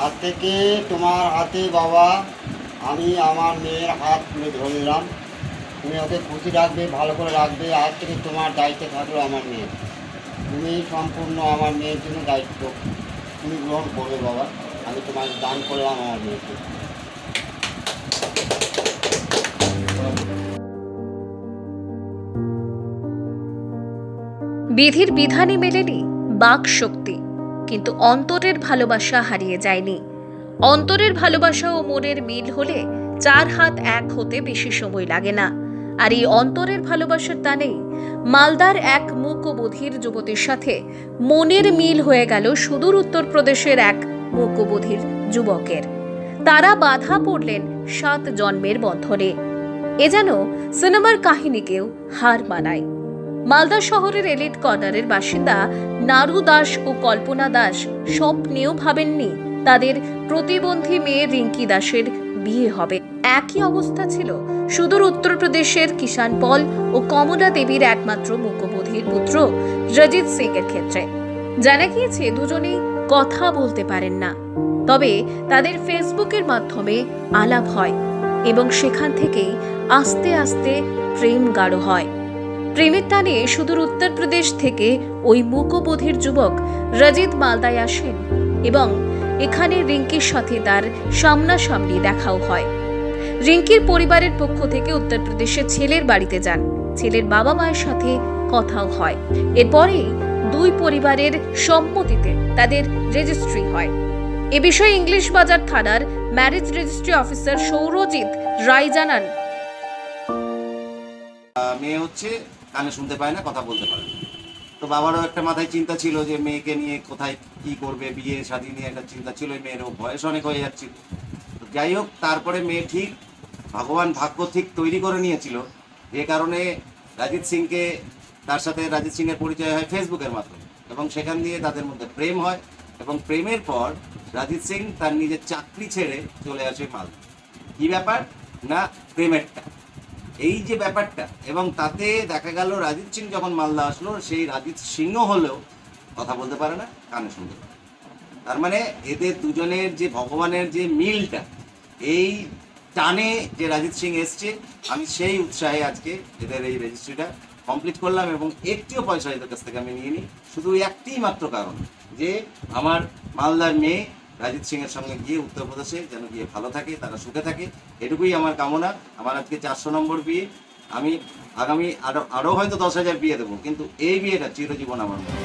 আজ থেকে তোমার হাতে বাবা আমি আমার মেয়ের হাত তুলে ধরে দিলাম। তুমি ওকে খুশি রাখবে, ভালো করে রাখবে। আজ থেকে তোমার দায়িত্বে থাকলো আমার মেয়ে। তুমি সম্পূর্ণ আমার মেয়ের জন্য দায়িত্ব তুমি গ্রহণ করবে বাবা। আমি তোমাকে দান করলাম আমার মেয়েকে। বিধির বিধানে মেলেনি বাক শক্তি, কিন্তু অন্তরের ভালোবাসা হারিয়ে যায়নি। অন্তরের ভালোবাসা ও মনের মিল হলে চার হাত এক হতে বেশি সময় লাগে না। আর এই অন্তরের ভালোবাসার টানেই মালদার এক মূকবধির যুবতীর সাথে মনের মিল হয়ে গেল সুদূর উত্তরপ্রদেশের এক মূকবধির যুবকের। তারা বাধা পড়লেন 7 জন্মের বন্ধনে। এ যেন সিনেমার কাহিনীকেও হার মানায়। মালদা শহরের এলিট কর্নারের বাসিন্দা নারু দাস ও কল্পনা দাস স্বপ্নেও ভাবেননি তাদের প্রতিবন্ধী মেয়ে রিঙ্কি দাসের বিয়ে হবে। একই অবস্থা ছিল সুদূর উত্তরপ্রদেশের কিষান পল ও কমলা দেবীর একমাত্র মূকবধির পুত্র রজিত সিং এর ক্ষেত্রে। জানা গিয়েছে দুজনেই কথা বলতে পারেন না, তবে তাদের ফেসবুকের মাধ্যমে আলাপ হয় এবং সেখান থেকেই আস্তে আস্তে প্রেম গাঢ় হয়। প্রেমের টানে সুদূর উত্তরপ্রদেশ থেকে ওই মূকবধির যুবক রজিত মালদায় আসেন এবং এখানে রিঙ্কির সাথে তার সামনাসামনি দেখাও হয়। রিঙ্কির পরিবারের পক্ষ থেকে উত্তরপ্রদেশের ছেলের বাড়িতে যান, ছেলের বাবা মায়ের সাথে কথাও হয়। এরপরেই দুই পরিবারের সম্মতিতে তাদের রেজিস্ট্রি হয়। এ বিষয়ে ইংলিশ বাজার থানার ম্যারেজ রেজিস্ট্রি অফিসার সৌরজিৎ রায় জানান, মেয়ে হচ্ছে কানে শুনতে পায় না, কথা বলতে পারে না। তো বাবারও একটা মাথায় চিন্তা ছিল যে মেয়েকে নিয়ে কোথায় কি করবে, বিয়ে শাদী নিয়ে একটা চিন্তা ছিল। মেয়েরও বয়স অনেক হয়ে যাচ্ছিল। তো যাই হোক, তারপরে মেয়ে ঠিক ভগবান ভাগ্য ঠিক তৈরি করে নিয়েছিল, যে কারণে রাজিত সিংকে তার সাথে রাজিত সিংয়ের পরিচয় হয় ফেসবুকের মাধ্যমে এবং সেখান দিয়ে তাদের মধ্যে প্রেম হয়। এবং প্রেমের পর রাজিত সিং তার নিজের চাকরি ছেড়ে চলে আসে মালদা। কী ব্যাপার না, প্রেমেরটা এই যে ব্যাপারটা। এবং তাতে দেখা গেল রাজিত সিং যখন মালদা আসলো, সেই রাজিত সিংও হলেও কথা বলতে পারে না, কানে শুনতে পারে। তার মানে এদের দুজনের যে ভগবানের যে মিলটা, এই টানে যে রাজিত সিং এসছে, আমি সেই উৎসাহে আজকে এদের এই রেজিস্ট্রিটা কমপ্লিট করলাম এবং একটিও পয়সা এদের কাছ থেকে আমি নিয়ে নিই। শুধু একটি মাত্র কারণ, যে আমার মালদার মেয়ে রাজিত সিংয়ের সঙ্গে গিয়ে উত্তরপ্রদেশে যেন গিয়ে ভালো থাকে, তারা সুখে থাকে, এটুকুই আমার কামনা। আমার আজকে 400 নম্বর বিয়ে। আমি আগামী আরও হয়তো 10,000 বিয়ে দেবো, কিন্তু এই বিয়েটা চিরজীবন আমার মনে।